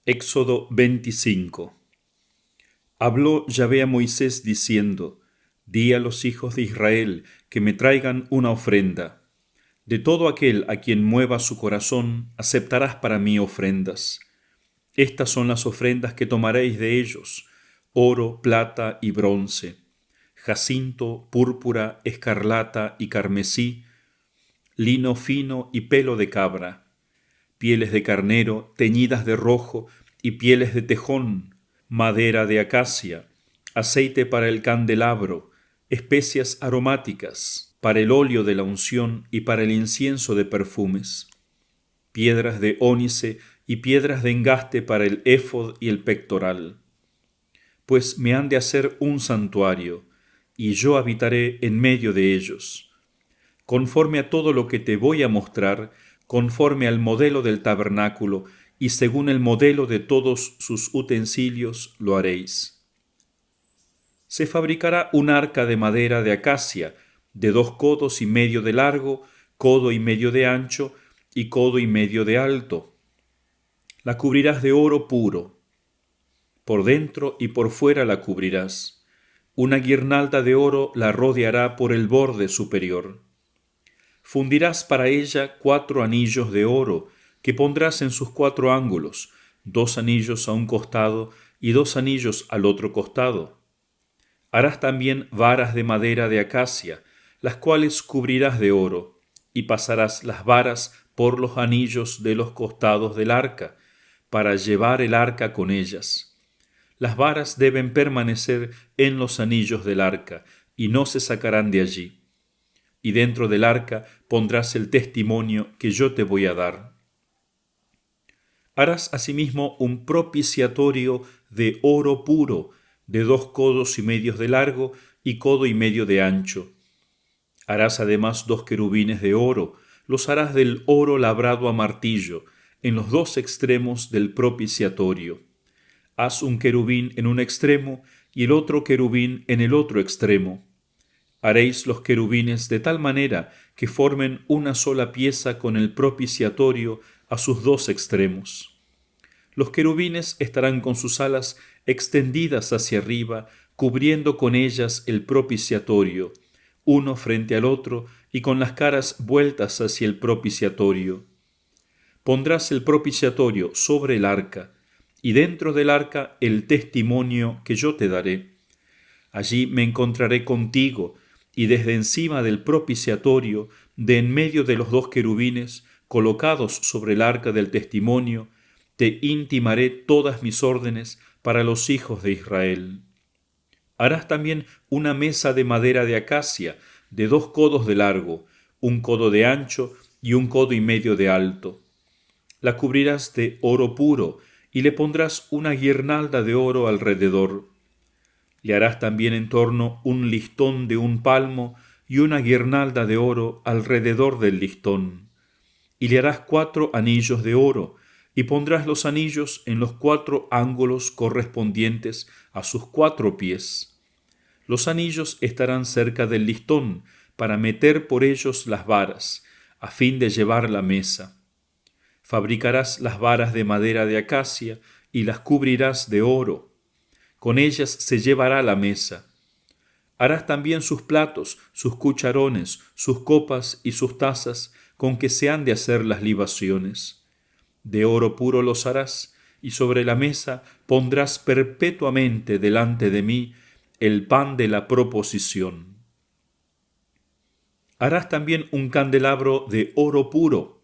Éxodo 25. Habló Yahvé a Moisés diciendo: Di a los hijos de Israel que me traigan una ofrenda. De todo aquel a quien mueva su corazón, aceptarás para mí ofrendas. Estas son las ofrendas que tomaréis de ellos: oro, plata y bronce, jacinto, púrpura, escarlata y carmesí, lino fino y pelo de cabra, pieles de carnero teñidas de rojo y pieles de tejón, madera de acacia, aceite para el candelabro, especias aromáticas, para el óleo de la unción y para el incienso de perfumes, piedras de ónice y piedras de engaste para el éfod y el pectoral. Pues me han de hacer un santuario, y yo habitaré en medio de ellos. Conforme a todo lo que te voy a mostrar, conforme al modelo del tabernáculo y según el modelo de todos sus utensilios, lo haréis. Se fabricará un arca de madera de acacia, de 2,5 codos de largo, 1,5 codos de ancho y 1,5 codos de alto. La cubrirás de oro puro. Por dentro y por fuera la cubrirás. Una guirnalda de oro la rodeará por el borde superior. Fundirás para ella 4 anillos de oro, que pondrás en sus 4 ángulos, 2 anillos a un costado y 2 anillos al otro costado. Harás también varas de madera de acacia, las cuales cubrirás de oro, y pasarás las varas por los anillos de los costados del arca, para llevar el arca con ellas. Las varas deben permanecer en los anillos del arca, y no se sacarán de allí. Y dentro del arca pondrás el testimonio que yo te voy a dar. Harás asimismo un propiciatorio de oro puro, de 2,5 codos de largo y 1,5 codos de ancho. Harás además 2 querubines de oro, los harás del oro labrado a martillo, en los 2 extremos del propiciatorio. Haz un querubín en un extremo y el otro querubín en el otro extremo. Haréis los querubines de tal manera que formen una sola pieza con el propiciatorio a sus 2 extremos. Los querubines estarán con sus alas extendidas hacia arriba, cubriendo con ellas el propiciatorio, uno frente al otro y con las caras vueltas hacia el propiciatorio. Pondrás el propiciatorio sobre el arca, y dentro del arca el testimonio que yo te daré. Allí me encontraré contigo, y desde encima del propiciatorio, de en medio de los 2 querubines, colocados sobre el arca del testimonio, te intimaré todas mis órdenes para los hijos de Israel. Harás también una mesa de madera de acacia, de 2 codos de largo, 1 codo de ancho y 1,5 codos de alto. La cubrirás de oro puro, y le pondrás una guirnalda de oro alrededor. Le harás también en torno un listón de 1 palmo y una guirnalda de oro alrededor del listón. Y le harás 4 anillos de oro, y pondrás los anillos en los 4 ángulos correspondientes a sus 4 pies. Los anillos estarán cerca del listón, para meter por ellos las varas, a fin de llevar la mesa. Fabricarás las varas de madera de acacia, y las cubrirás de oro. Con ellas se llevará la mesa. Harás también sus platos, sus cucharones, sus copas y sus tazas, con que se han de hacer las libaciones. De oro puro los harás, y sobre la mesa pondrás perpetuamente delante de mí el pan de la proposición. Harás también un candelabro de oro puro.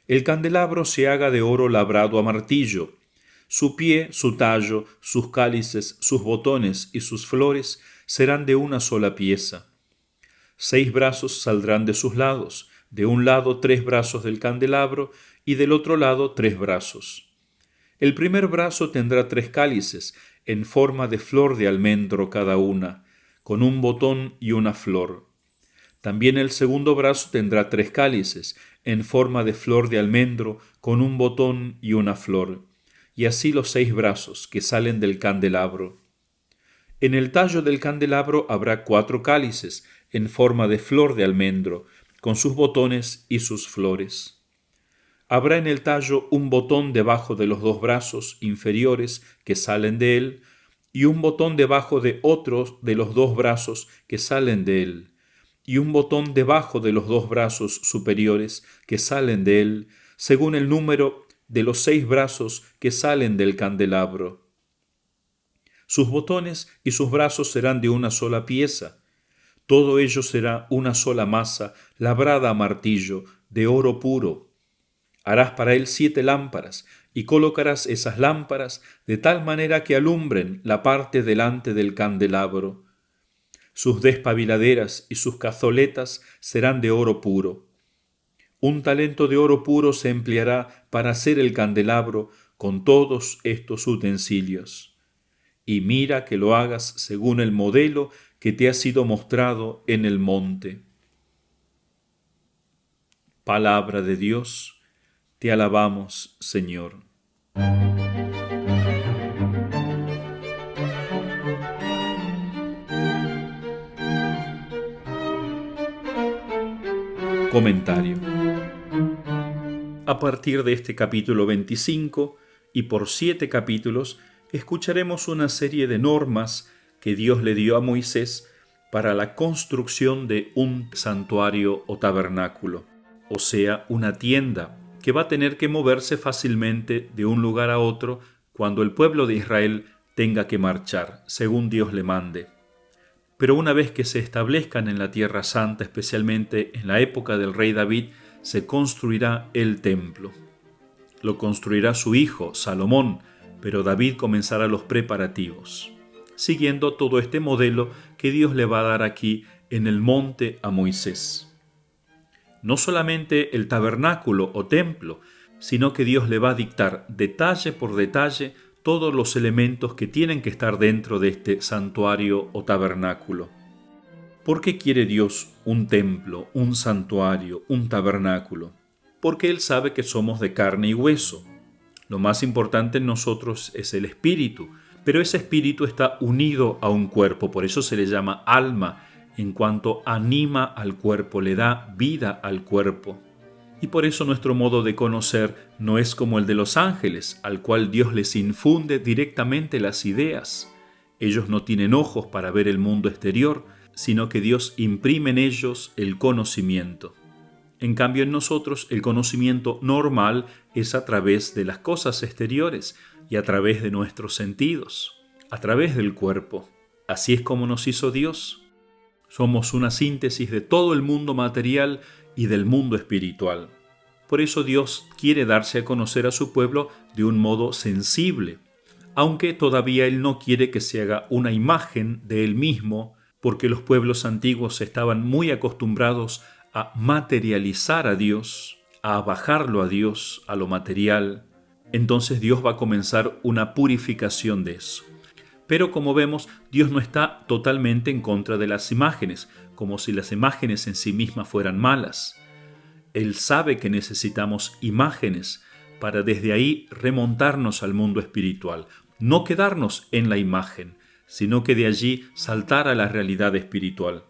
El candelabro se haga de oro labrado a martillo. Su pie, su tallo, sus cálices, sus botones y sus flores serán de una sola pieza. 6 brazos saldrán de sus lados, de un lado 3 brazos del candelabro y del otro lado 3 brazos. El primer brazo tendrá 3 cálices, en forma de flor de almendro cada una, con un botón y una flor. También el segundo brazo tendrá 3 cálices, en forma de flor de almendro, con un botón y una flor, y así los 6 brazos que salen del candelabro. En el tallo del candelabro habrá 4 cálices, en forma de flor de almendro, con sus botones y sus flores. Habrá en el tallo un botón debajo de los dos brazos inferiores que salen de él, y un botón debajo de otros de los dos brazos que salen de él, y un botón debajo de los dos brazos superiores que salen de él, según el número de los 6 brazos que salen del candelabro. Sus botones y sus brazos serán de una sola pieza. Todo ello será una sola masa, labrada a martillo, de oro puro. Harás para él 7 lámparas, y colocarás esas lámparas de tal manera que alumbren la parte delante del candelabro. Sus despabiladeras y sus cazoletas serán de oro puro. Un talento de oro puro se empleará para hacer el candelabro con todos estos utensilios. Y mira que lo hagas según el modelo que te ha sido mostrado en el monte. Palabra de Dios, te alabamos, Señor. Comentario. A partir de este capítulo 25 y por 7 capítulos, escucharemos una serie de normas que Dios le dio a Moisés para la construcción de un santuario o tabernáculo, o sea, una tienda que va a tener que moverse fácilmente de un lugar a otro cuando el pueblo de Israel tenga que marchar, según Dios le mande. Pero una vez que se establezcan en la Tierra Santa, especialmente en la época del rey David, se construirá el templo. Lo construirá su hijo, Salomón, pero David comenzará los preparativos, siguiendo todo este modelo que Dios le va a dar aquí en el monte a Moisés. No solamente el tabernáculo o templo, sino que Dios le va a dictar detalle por detalle todos los elementos que tienen que estar dentro de este santuario o tabernáculo. ¿Por qué quiere Dios un templo, un santuario, un tabernáculo? Porque Él sabe que somos de carne y hueso. Lo más importante en nosotros es el espíritu, pero ese espíritu está unido a un cuerpo, por eso se le llama alma, en cuanto anima al cuerpo, le da vida al cuerpo. Y por eso nuestro modo de conocer no es como el de los ángeles, al cual Dios les infunde directamente las ideas. Ellos no tienen ojos para ver el mundo exterior, sino que Dios imprime en ellos el conocimiento. En cambio, en nosotros el conocimiento normal es a través de las cosas exteriores y a través de nuestros sentidos, a través del cuerpo. Así es como nos hizo Dios. Somos una síntesis de todo el mundo material y del mundo espiritual. Por eso Dios quiere darse a conocer a su pueblo de un modo sensible, aunque todavía Él no quiere que se haga una imagen de Él mismo, porque los pueblos antiguos estaban muy acostumbrados a materializar a Dios, a bajarlo a Dios, a lo material. Entonces Dios va a comenzar una purificación de eso. Pero como vemos, Dios no está totalmente en contra de las imágenes, como si las imágenes en sí mismas fueran malas. Él sabe que necesitamos imágenes para desde ahí remontarnos al mundo espiritual, no quedarnos en la imagen, sino que de allí saltar a la realidad espiritual.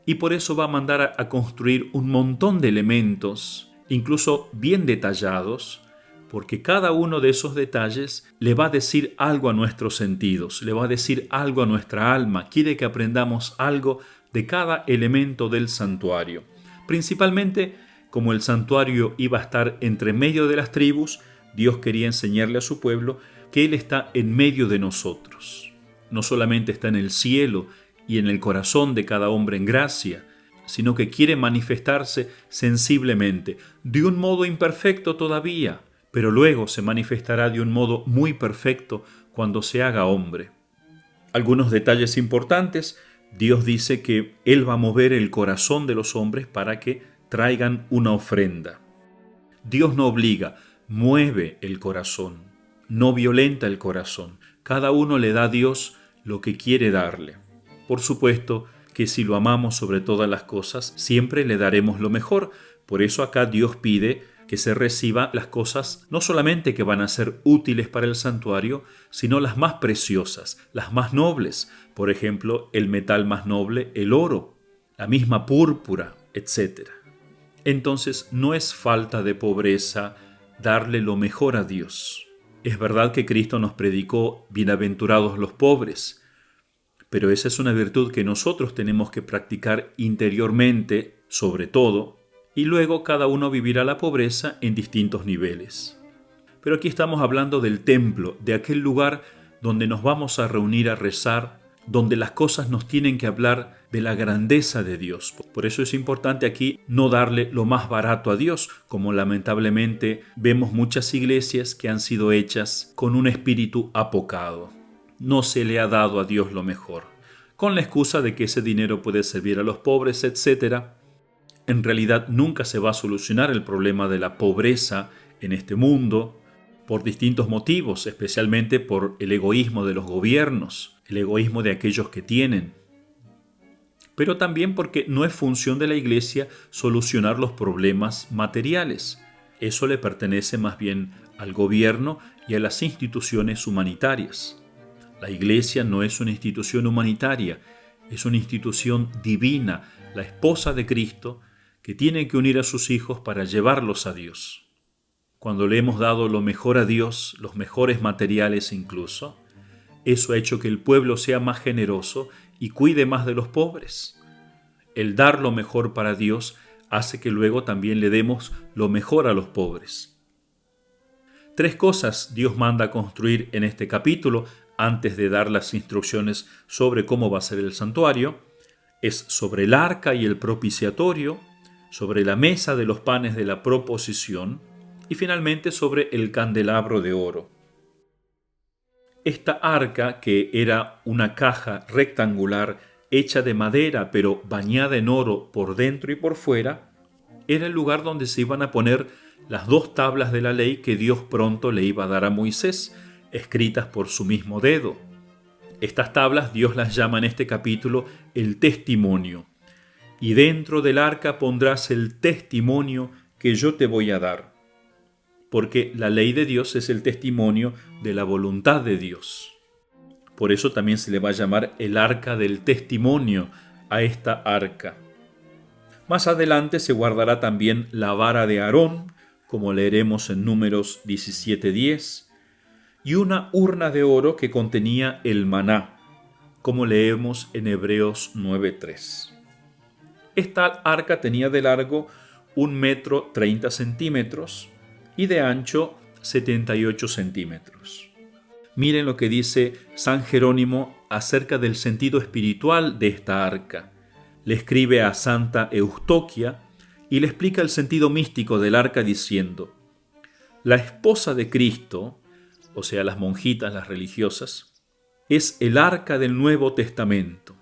Y por eso va a mandar a construir un montón de elementos, incluso bien detallados, porque cada uno de esos detalles le va a decir algo a nuestros sentidos, le va a decir algo a nuestra alma, quiere que aprendamos algo de cada elemento del santuario. Principalmente, como el santuario iba a estar entre medio de las tribus, Dios quería enseñarle a su pueblo que Él está en medio de nosotros. No solamente está en el cielo y en el corazón de cada hombre en gracia, sino que quiere manifestarse sensiblemente, de un modo imperfecto todavía, pero luego se manifestará de un modo muy perfecto cuando se haga hombre. Algunos detalles importantes: Dios dice que Él va a mover el corazón de los hombres para que traigan una ofrenda. Dios no obliga, mueve el corazón, no violenta el corazón. Cada uno le da a Dios lo que quiere darle. Por supuesto que si lo amamos sobre todas las cosas, siempre le daremos lo mejor. Por eso acá Dios pide que se reciba las cosas no solamente que van a ser útiles para el santuario, sino las más preciosas, las más nobles. Por ejemplo, el metal más noble, el oro, la misma púrpura, etc. Entonces no es falta de pobreza darle lo mejor a Dios. Es verdad que Cristo nos predicó bienaventurados los pobres, pero esa es una virtud que nosotros tenemos que practicar interiormente, sobre todo, y luego cada uno vivirá la pobreza en distintos niveles. Pero aquí estamos hablando del templo, de aquel lugar donde nos vamos a reunir a rezar, donde las cosas nos tienen que hablar de la grandeza de Dios. Por eso es importante aquí no darle lo más barato a Dios, como lamentablemente vemos muchas iglesias que han sido hechas con un espíritu apocado. No se le ha dado a Dios lo mejor, con la excusa de que ese dinero puede servir a los pobres, etc. En realidad nunca se va a solucionar el problema de la pobreza en este mundo, por distintos motivos, especialmente por el egoísmo de los gobiernos, el egoísmo de aquellos que tienen. Pero también porque no es función de la Iglesia solucionar los problemas materiales. Eso le pertenece más bien al gobierno y a las instituciones humanitarias. La Iglesia no es una institución humanitaria, es una institución divina, la esposa de Cristo, que tiene que unir a sus hijos para llevarlos a Dios. Cuando le hemos dado lo mejor a Dios, los mejores materiales incluso, eso ha hecho que el pueblo sea más generoso y cuide más de los pobres. El dar lo mejor para Dios hace que luego también le demos lo mejor a los pobres. 3 cosas Dios manda construir en este capítulo antes de dar las instrucciones sobre cómo va a ser el santuario. Es sobre el arca y el propiciatorio, sobre la mesa de los panes de la proposición, y finalmente sobre el candelabro de oro. Esta arca, que era una caja rectangular hecha de madera pero bañada en oro por dentro y por fuera, era el lugar donde se iban a poner las 2 tablas de la ley que Dios pronto le iba a dar a Moisés, escritas por su mismo dedo. Estas tablas Dios las llama en este capítulo el testimonio. Y dentro del arca pondrás el testimonio que yo te voy a dar. Porque la ley de Dios es el testimonio de la voluntad de Dios. Por eso también se le va a llamar el arca del testimonio a esta arca. Más adelante se guardará también la vara de Aarón, como leeremos en Números 17:10, y una urna de oro que contenía el maná, como leemos en Hebreos 9:3. Esta arca tenía de largo 1,30 m y de ancho 78 centímetros. Miren lo que dice San Jerónimo acerca del sentido espiritual de esta arca. Le escribe a Santa Eustoquia y le explica el sentido místico del arca diciendo: la esposa de Cristo, o sea, las monjitas, las religiosas, es el arca del Nuevo Testamento,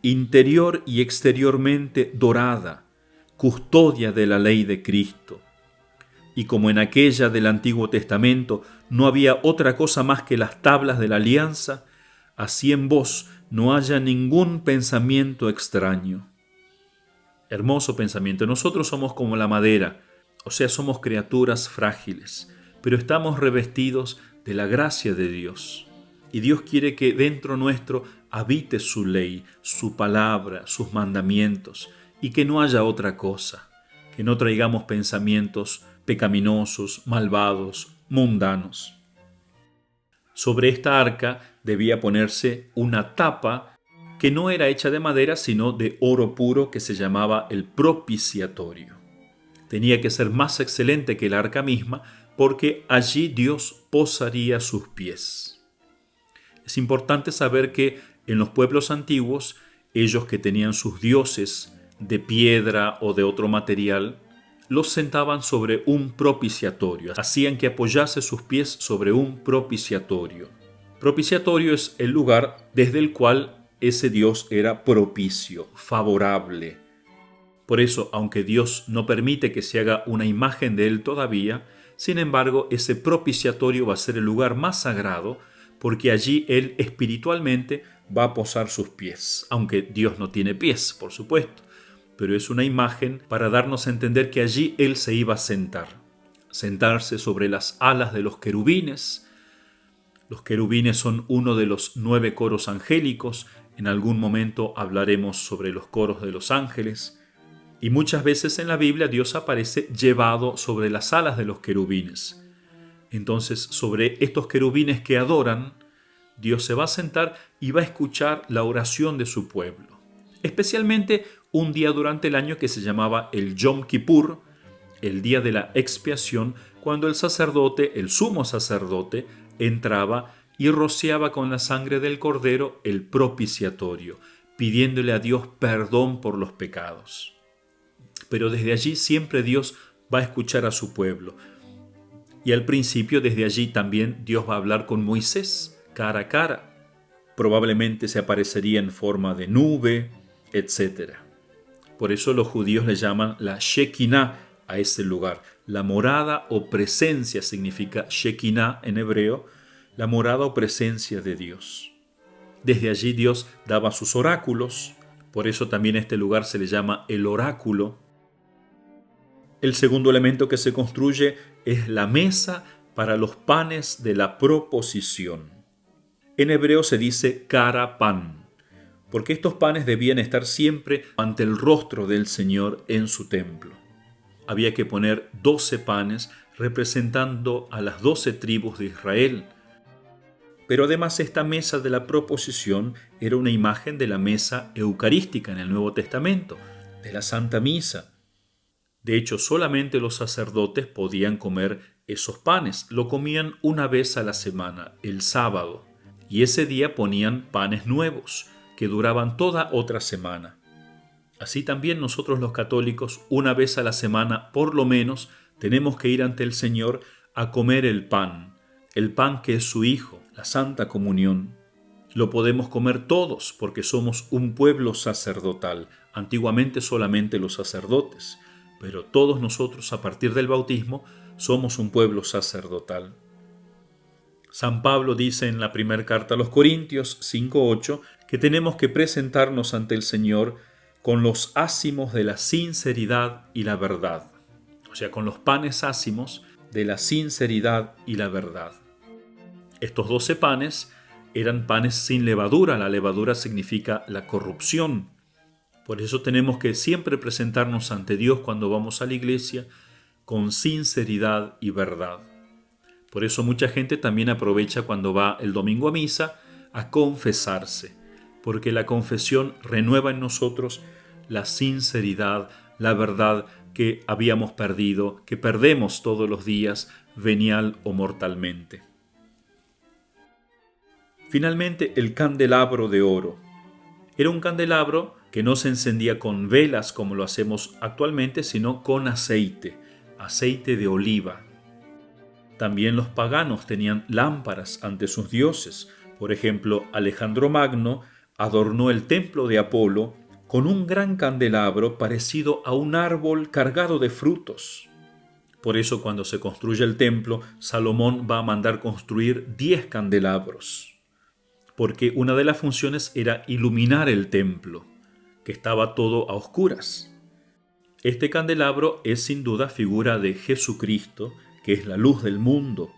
interior y exteriormente dorada, custodia de la ley de Cristo. Y como en aquella del Antiguo Testamento no había otra cosa más que las tablas de la alianza, así en vos no haya ningún pensamiento extraño. Hermoso pensamiento. Nosotros somos como la madera, o sea, somos criaturas frágiles, pero estamos revestidos de la gracia de Dios. Y Dios quiere que dentro nuestro habite su ley, su palabra, sus mandamientos, y que no haya otra cosa, que no traigamos pensamientos pecaminosos, malvados, mundanos. Sobre esta arca debía ponerse una tapa que no era hecha de madera, sino de oro puro, que se llamaba el propiciatorio. Tenía que ser más excelente que el arca misma, porque allí Dios posaría sus pies. Es importante saber que en los pueblos antiguos, ellos que tenían sus dioses de piedra o de otro material, los sentaban sobre un propiciatorio, hacían que apoyase sus pies sobre un propiciatorio. Propiciatorio es el lugar desde el cual ese Dios era propicio, favorable. Por eso, aunque Dios no permite que se haga una imagen de Él todavía, sin embargo, ese propiciatorio va a ser el lugar más sagrado, porque allí Él espiritualmente va a posar sus pies, aunque Dios no tiene pies, por supuesto. Pero es una imagen para darnos a entender que allí Él se iba a sentarse sobre las alas de los querubines. Los querubines son uno de los 9 coros angélicos. En algún momento hablaremos sobre los coros de los ángeles. Y muchas veces en la Biblia Dios aparece llevado sobre las alas de los querubines. Entonces, sobre estos querubines que adoran, Dios se va a sentar y va a escuchar la oración de su pueblo. Especialmente un día durante el año que se llamaba el Yom Kippur, el día de la expiación, cuando el sacerdote, el sumo sacerdote, entraba y rociaba con la sangre del cordero el propiciatorio, pidiéndole a Dios perdón por los pecados. Pero desde allí siempre Dios va a escuchar a su pueblo. Y al principio, desde allí también Dios va a hablar con Moisés, cara a cara. Probablemente se aparecería en forma de nube, etc. Por eso los judíos le llaman la Shekinah a ese lugar. La morada o presencia significa Shekinah en hebreo, la morada o presencia de Dios. Desde allí Dios daba sus oráculos, por eso también este lugar se le llama el oráculo. El segundo elemento que se construye es la mesa para los panes de la proposición. En hebreo se dice cara pan, porque estos panes debían estar siempre ante el rostro del Señor en su templo. Había que poner 12 panes representando a las 12 tribus de Israel. Pero además esta mesa de la proposición era una imagen de la mesa eucarística en el Nuevo Testamento, de la Santa Misa. De hecho, solamente los sacerdotes podían comer esos panes. Lo comían una vez a la semana, el sábado. Y ese día ponían panes nuevos, que duraban toda otra semana. Así también nosotros los católicos, una vez a la semana, por lo menos, tenemos que ir ante el Señor a comer el pan que es su Hijo, la Santa Comunión. Lo podemos comer todos porque somos un pueblo sacerdotal, antiguamente solamente los sacerdotes, pero todos nosotros a partir del bautismo somos un pueblo sacerdotal. San Pablo dice en la primera carta a los Corintios 5:8 que tenemos que presentarnos ante el Señor con los ácimos de la sinceridad y la verdad, o sea, con los panes ácimos de la sinceridad y la verdad. Estos 12 panes eran panes sin levadura. La levadura significa la corrupción. Por eso tenemos que siempre presentarnos ante Dios cuando vamos a la iglesia con sinceridad y verdad. Por eso mucha gente también aprovecha cuando va el domingo a misa a confesarse, porque la confesión renueva en nosotros la sinceridad, la verdad que habíamos perdido, que perdemos todos los días, venial o mortalmente. Finalmente, el candelabro de oro. Era un candelabro que no se encendía con velas como lo hacemos actualmente, sino con aceite de oliva. También los paganos tenían lámparas ante sus dioses. Por ejemplo, Alejandro Magno adornó el templo de Apolo con un gran candelabro parecido a un árbol cargado de frutos. Por eso cuando se construye el templo, Salomón va a mandar construir 10 candelabros. Porque una de las funciones era iluminar el templo, que estaba todo a oscuras. Este candelabro es sin duda figura de Jesucristo, que es la luz del mundo,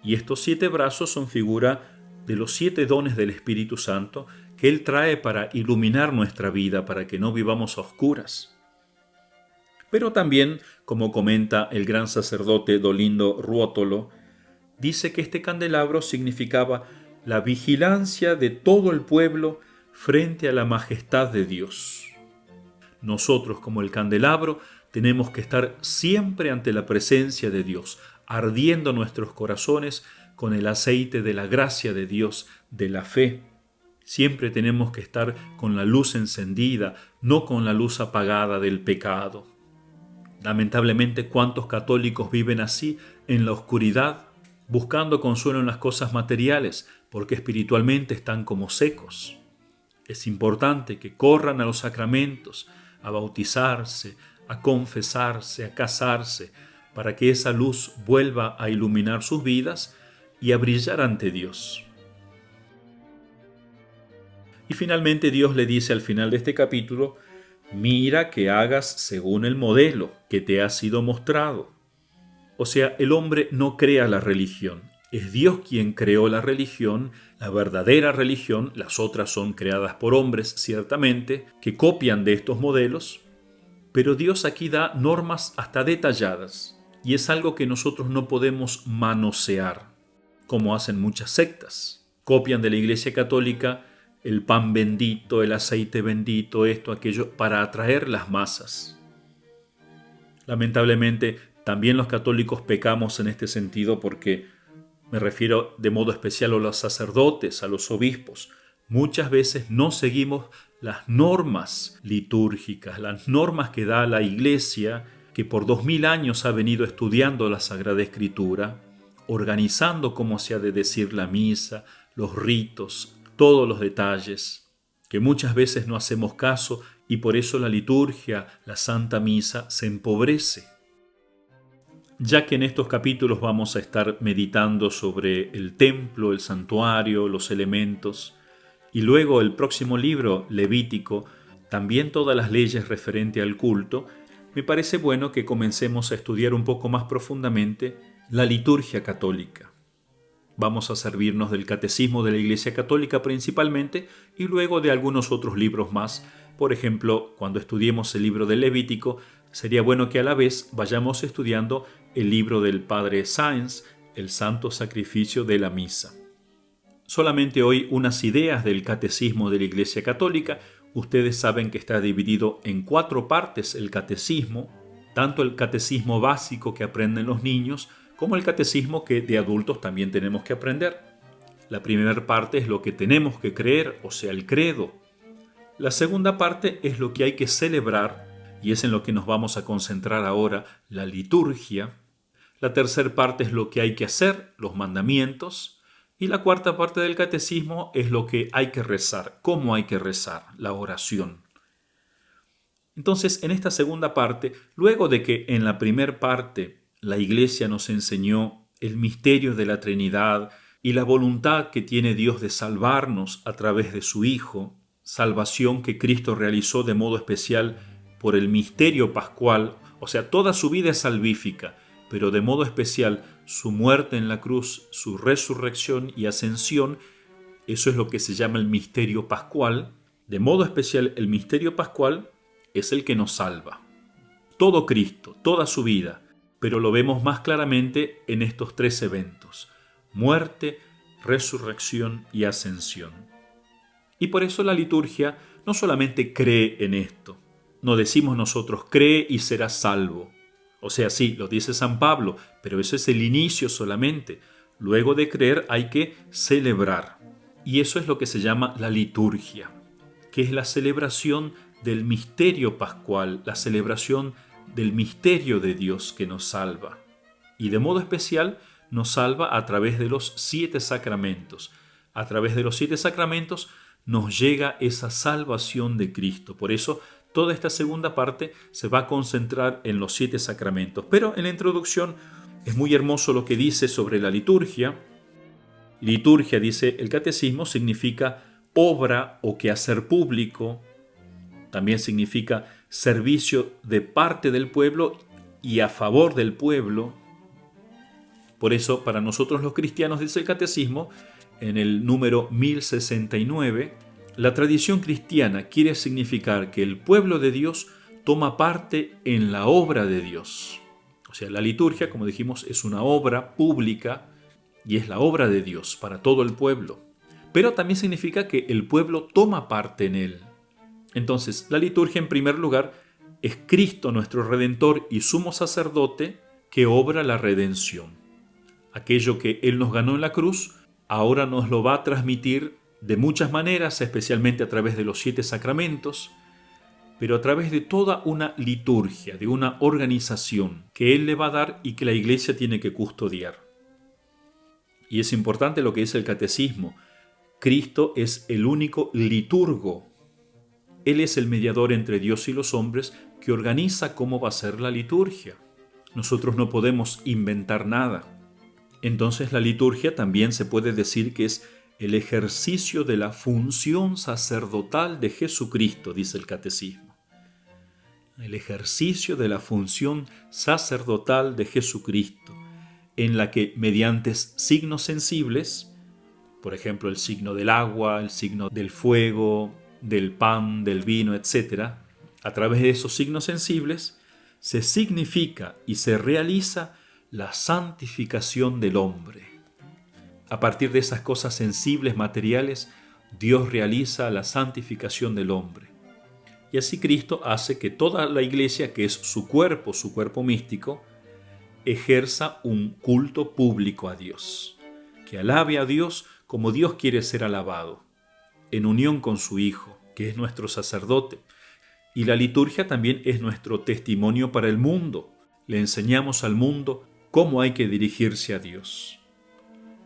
y estos 7 brazos son figura de los 7 dones del Espíritu Santo que Él trae para iluminar nuestra vida, para que no vivamos a oscuras. Pero también, como comenta el gran sacerdote Dolindo Ruotolo, dice que este candelabro significaba la vigilancia de todo el pueblo frente a la majestad de Dios. Nosotros, como el candelabro, tenemos que estar siempre ante la presencia de Dios, ardiendo nuestros corazones con el aceite de la gracia de Dios, de la fe. Siempre tenemos que estar con la luz encendida, no con la luz apagada del pecado. Lamentablemente, ¿cuántos católicos viven así, en la oscuridad, buscando consuelo en las cosas materiales, porque espiritualmente están como secos? Es importante que corran a los sacramentos, a bautizarse, a confesarse, a casarse, para que esa luz vuelva a iluminar sus vidas y a brillar ante Dios. Y finalmente Dios le dice al final de este capítulo: mira que hagas según el modelo que te ha sido mostrado. O sea, el hombre no crea la religión. Es Dios quien creó la religión, la verdadera religión. Las otras son creadas por hombres, ciertamente, que copian de estos modelos. Pero Dios aquí da normas hasta detalladas, y es algo que nosotros no podemos manosear, como hacen muchas sectas. Copian de la Iglesia Católica el pan bendito, el aceite bendito, esto, aquello, para atraer las masas. Lamentablemente, también los católicos pecamos en este sentido porque me refiero de modo especial a los sacerdotes, a los obispos. Muchas veces no seguimos las normas litúrgicas, las normas que da la Iglesia, que por 2000 años ha venido estudiando la Sagrada Escritura, organizando cómo se ha de decir la misa, los ritos, todos los detalles, que muchas veces no hacemos caso y por eso la liturgia, la Santa Misa, se empobrece. Ya que en estos capítulos vamos a estar meditando sobre el templo, el santuario, los elementos, y luego el próximo libro, Levítico, también todas las leyes referentes al culto, me parece bueno que comencemos a estudiar un poco más profundamente la liturgia católica. Vamos a servirnos del Catecismo de la Iglesia Católica principalmente y luego de algunos otros libros más. Por ejemplo, cuando estudiemos el libro del Levítico, sería bueno que a la vez vayamos estudiando el libro del Padre Sáenz, el Santo Sacrificio de la Misa. Solamente hoy unas ideas del Catecismo de la Iglesia Católica. Ustedes saben que está dividido en 4 partes el Catecismo, tanto el Catecismo básico que aprenden los niños, como el Catecismo que de adultos también tenemos que aprender. La primera parte es lo que tenemos que creer, o sea, el credo. La segunda parte es lo que hay que celebrar, y es en lo que nos vamos a concentrar ahora, la liturgia. La tercera parte es lo que hay que hacer, los mandamientos. Y la cuarta parte del catecismo es lo que hay que rezar, cómo hay que rezar, la oración. Entonces, en esta segunda parte, luego de que en la primera parte la Iglesia nos enseñó el misterio de la Trinidad y la voluntad que tiene Dios de salvarnos a través de su Hijo, salvación que Cristo realizó de modo especial por el misterio pascual, o sea, toda su vida es salvífica, pero de modo especial su muerte en la cruz, su resurrección y ascensión, eso es lo que se llama el misterio pascual. De modo especial, el misterio pascual es el que nos salva. Todo Cristo, toda su vida, pero lo vemos más claramente en estos 3 eventos: muerte, resurrección y ascensión. Y por eso la liturgia no solamente cree en esto. No decimos nosotros, cree y serás salvo. O sea, sí, lo dice San Pablo, pero eso es el inicio solamente. Luego de creer hay que celebrar. Y eso es lo que se llama la liturgia, que es la celebración del misterio pascual, la celebración del misterio de Dios que nos salva. Y de modo especial nos salva a través de los 7 sacramentos. A través de los 7 sacramentos nos llega esa salvación de Cristo. Por eso toda esta segunda parte se va a concentrar en los 7 sacramentos. Pero en la introducción es muy hermoso lo que dice sobre la liturgia. Liturgia, dice el catecismo, significa obra o quehacer público. También significa servicio de parte del pueblo y a favor del pueblo. Por eso, para nosotros los cristianos, dice el catecismo, en el número 1069, la tradición cristiana quiere significar que el pueblo de Dios toma parte en la obra de Dios. O sea, la liturgia, como dijimos, es una obra pública y es la obra de Dios para todo el pueblo. Pero también significa que el pueblo toma parte en él. Entonces, la liturgia, en primer lugar, es Cristo nuestro Redentor y sumo sacerdote que obra la redención. Aquello que Él nos ganó en la cruz, ahora nos lo va a transmitir de muchas maneras, especialmente a través de los 7 sacramentos, pero a través de toda una liturgia, de una organización que Él le va a dar y que la Iglesia tiene que custodiar. Y es importante lo que dice el catecismo. Cristo es el único liturgo. Él es el mediador entre Dios y los hombres que organiza cómo va a ser la liturgia. Nosotros no podemos inventar nada. Entonces la liturgia también se puede decir que es el ejercicio de la función sacerdotal de Jesucristo, dice el catecismo. El ejercicio de la función sacerdotal de Jesucristo, en la que mediante signos sensibles, por ejemplo el signo del agua, el signo del fuego, del pan, del vino, etc., A través de esos signos sensibles se significa y se realiza la santificación del hombre. A partir de esas cosas sensibles, materiales, Dios realiza la santificación del hombre. Y así Cristo hace que toda la iglesia, que es su cuerpo místico, ejerza un culto público a Dios, que alabe a Dios como Dios quiere ser alabado, en unión con su Hijo, que es nuestro sacerdote. Y la liturgia también es nuestro testimonio para el mundo. Le enseñamos al mundo cómo hay que dirigirse a Dios.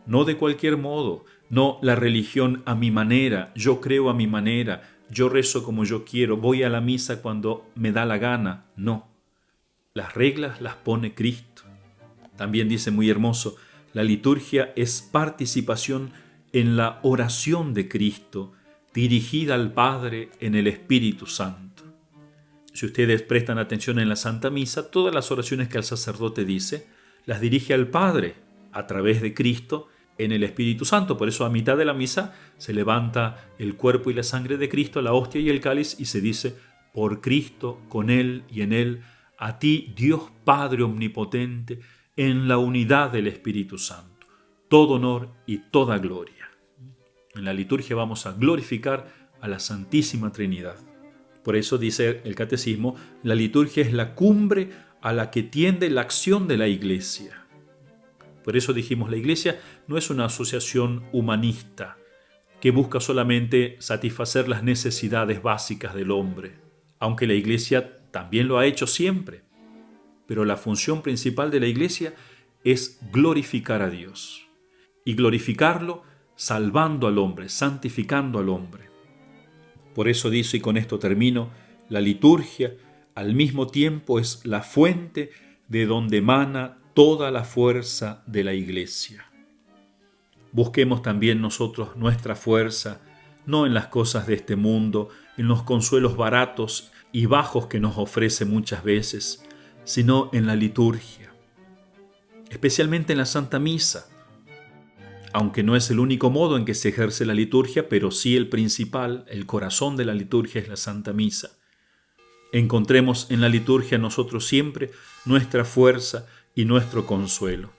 No de cualquier modo, no la religión a mi manera, yo creo a mi manera, yo rezo como yo quiero, voy a la misa cuando me da la gana. No, las reglas las pone Cristo. También dice muy hermoso, la liturgia es participación en la oración de Cristo, dirigida al Padre en el Espíritu Santo. Si ustedes prestan atención en la Santa Misa, todas las oraciones que el sacerdote dice, las dirige al Padre a través de Cristo en el Espíritu Santo. Por eso a mitad de la misa se levanta el cuerpo y la sangre de Cristo, la hostia y el cáliz, y se dice, por Cristo, con Él y en Él, a ti, Dios Padre omnipotente, en la unidad del Espíritu Santo, todo honor y toda gloria. En la liturgia vamos a glorificar a la Santísima Trinidad. Por eso dice el Catecismo, la liturgia es la cumbre a la que tiende la acción de la Iglesia. Por eso dijimos, la Iglesia no es una asociación humanista que busca solamente satisfacer las necesidades básicas del hombre, aunque la Iglesia también lo ha hecho siempre. Pero la función principal de la Iglesia es glorificar a Dios. Y glorificarlo salvando al hombre, santificando al hombre. Por eso dice, y con esto termino, la liturgia al mismo tiempo es la fuente de donde emana toda la fuerza de la Iglesia. Busquemos también nosotros nuestra fuerza, no en las cosas de este mundo, en los consuelos baratos y bajos que nos ofrece muchas veces, sino en la liturgia, especialmente en la Santa Misa, aunque no es el único modo en que se ejerce la liturgia, pero sí el principal, el corazón de la liturgia es la Santa Misa. Encontremos en la liturgia nosotros siempre nuestra fuerza y nuestro consuelo.